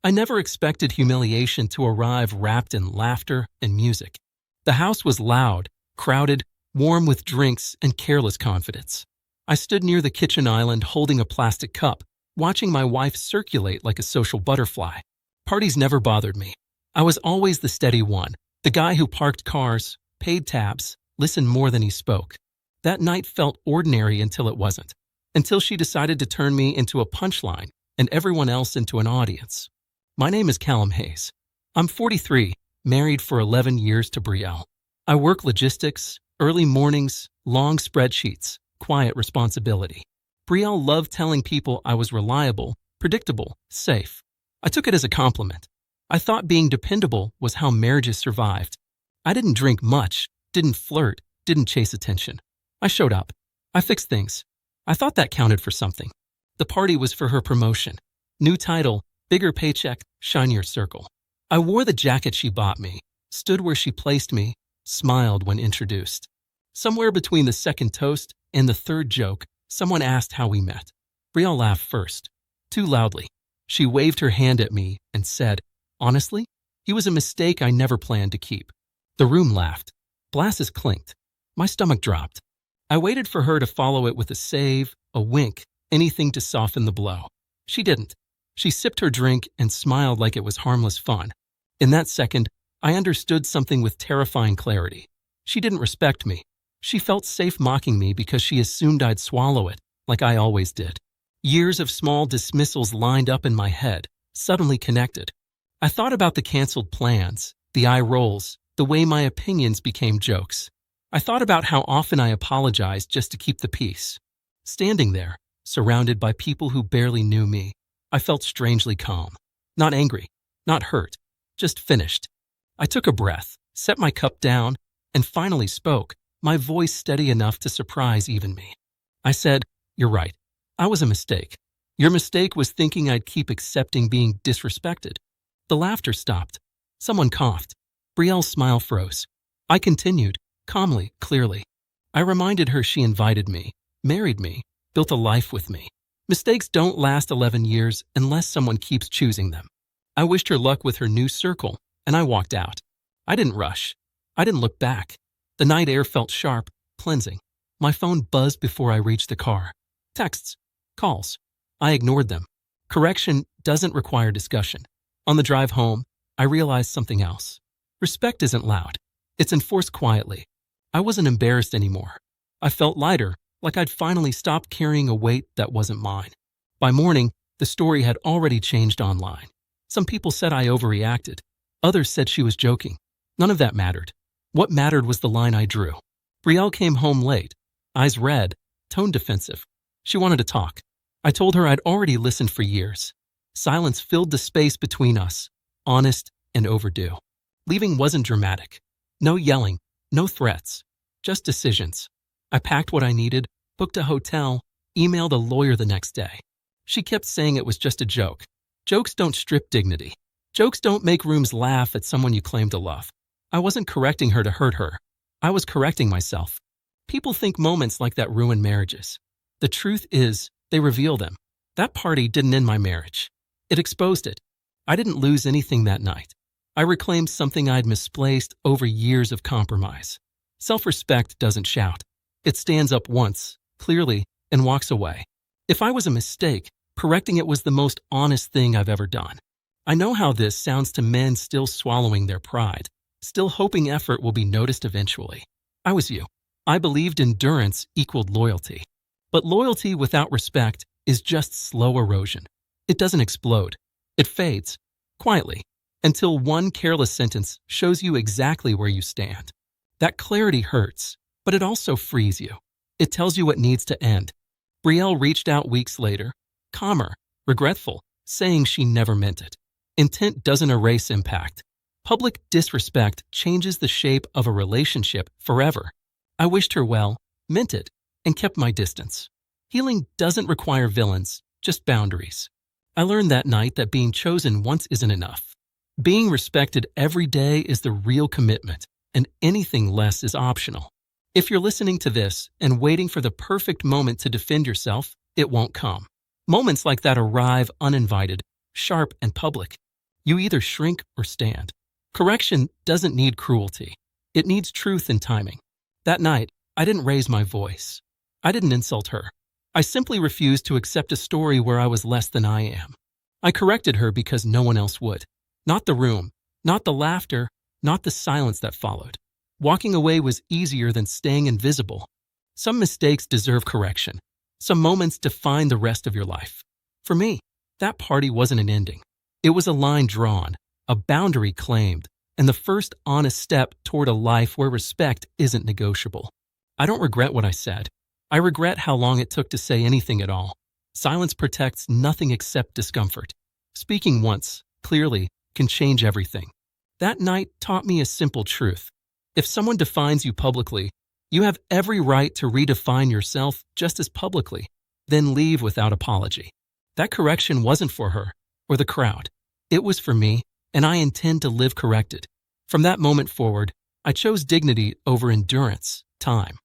I never expected humiliation to arrive wrapped in laughter and music. The house was loud, crowded, warm with drinks and careless confidence. I stood near the kitchen island holding a plastic cup, watching my wife circulate like a social butterfly. Parties never bothered me. I was always the steady one, the guy who parked cars, paid tabs, listened more than he spoke. That night felt ordinary until it wasn't, until she decided to turn me into a punchline and everyone else into an audience. My name is Callum Hayes. I'm 43, married for 11 years to Brielle. I work logistics, early mornings, long spreadsheets, quiet responsibility. Brielle loved telling people I was reliable, predictable, safe. I took it as a compliment. I thought being dependable was how marriages survived. I didn't drink much, didn't flirt, didn't chase attention. I showed up. I fixed things. I thought that counted for something. The party was for her promotion. New title, bigger paycheck, shinier circle. I wore the jacket she bought me, stood where she placed me, smiled when introduced. Somewhere between the second toast and the third joke, someone asked how we met. Brielle laughed first, too loudly. She waved her hand at me and said, "Honestly, he was a mistake I never planned to keep." The room laughed. Glasses clinked. My stomach dropped. I waited for her to follow it with a save, a wink, anything to soften the blow. She didn't. She sipped her drink and smiled like it was harmless fun. In that second, I understood something with terrifying clarity. She didn't respect me. She felt safe mocking me because she assumed I'd swallow it, like I always did. Years of small dismissals lined up in my head, suddenly connected. I thought about the canceled plans, the eye rolls, the way my opinions became jokes. I thought about how often I apologized just to keep the peace. Standing there, surrounded by people who barely knew me, I felt strangely calm. Not angry, not hurt, just finished. I took a breath, set my cup down, and finally spoke, my voice steady enough to surprise even me. I said, "You're right. I was a mistake. Your mistake was thinking I'd keep accepting being disrespected." The laughter stopped. Someone coughed. Brielle's smile froze. I continued, calmly, clearly. I reminded her she invited me, married me, built a life with me. Mistakes don't last 11 years unless someone keeps choosing them. I wished her luck with her new circle, and I walked out. I didn't rush. I didn't look back. The night air felt sharp, cleansing. My phone buzzed before I reached the car. Texts, calls. I ignored them. Correction doesn't require discussion. On the drive home, I realized something else. Respect isn't loud. It's enforced quietly. I wasn't embarrassed anymore. I felt lighter, like I'd finally stopped carrying a weight that wasn't mine. By morning, the story had already changed online. Some people said I overreacted. Others said she was joking. None of that mattered. What mattered was the line I drew. Brielle came home late, eyes red, tone defensive. She wanted to talk. I told her I'd already listened for years. Silence filled the space between us, honest and overdue. Leaving wasn't dramatic. No yelling, no threats, just decisions. I packed what I needed, booked a hotel, emailed a lawyer the next day. She kept saying it was just a joke. Jokes don't strip dignity. Jokes don't make rooms laugh at someone you claim to love. I wasn't correcting her to hurt her. I was correcting myself. People think moments like that ruin marriages. The truth is, they reveal them. That party didn't end my marriage. It exposed it. I didn't lose anything that night. I reclaimed something I'd misplaced over years of compromise. Self-respect doesn't shout. It stands up once, clearly, and walks away. If I was a mistake, correcting it was the most honest thing I've ever done. I know how this sounds to men still swallowing their pride, still hoping effort will be noticed eventually. I was you. I believed endurance equaled loyalty. But loyalty without respect is just slow erosion. It doesn't explode. It fades, quietly, until one careless sentence shows you exactly where you stand. That clarity hurts, but it also frees you. It tells you what needs to end. Brielle reached out weeks later, calmer, regretful, saying she never meant it. Intent doesn't erase impact. Public disrespect changes the shape of a relationship forever. I wished her well, meant it, and kept my distance. Healing doesn't require villains, just boundaries. I learned that night that being chosen once isn't enough. Being respected every day is the real commitment, and anything less is optional. If you're listening to this and waiting for the perfect moment to defend yourself, it won't come. Moments like that arrive uninvited, sharp and public. You either shrink or stand. Correction doesn't need cruelty. It needs truth and timing. That night, I didn't raise my voice. I didn't insult her. I simply refused to accept a story where I was less than I am. I corrected her because no one else would. Not the room, not the laughter, not the silence that followed. Walking away was easier than staying invisible. Some mistakes deserve correction. Some moments define the rest of your life. For me, that party wasn't an ending. It was a line drawn, a boundary claimed, and the first honest step toward a life where respect isn't negotiable. I don't regret what I said. I regret how long it took to say anything at all. Silence protects nothing except discomfort. Speaking once, clearly, can change everything. That night taught me a simple truth. If someone defines you publicly, you have every right to redefine yourself just as publicly, then leave without apology. That correction wasn't for her or the crowd. It was for me, and I intend to live corrected. From that moment forward, I chose dignity over endurance, time.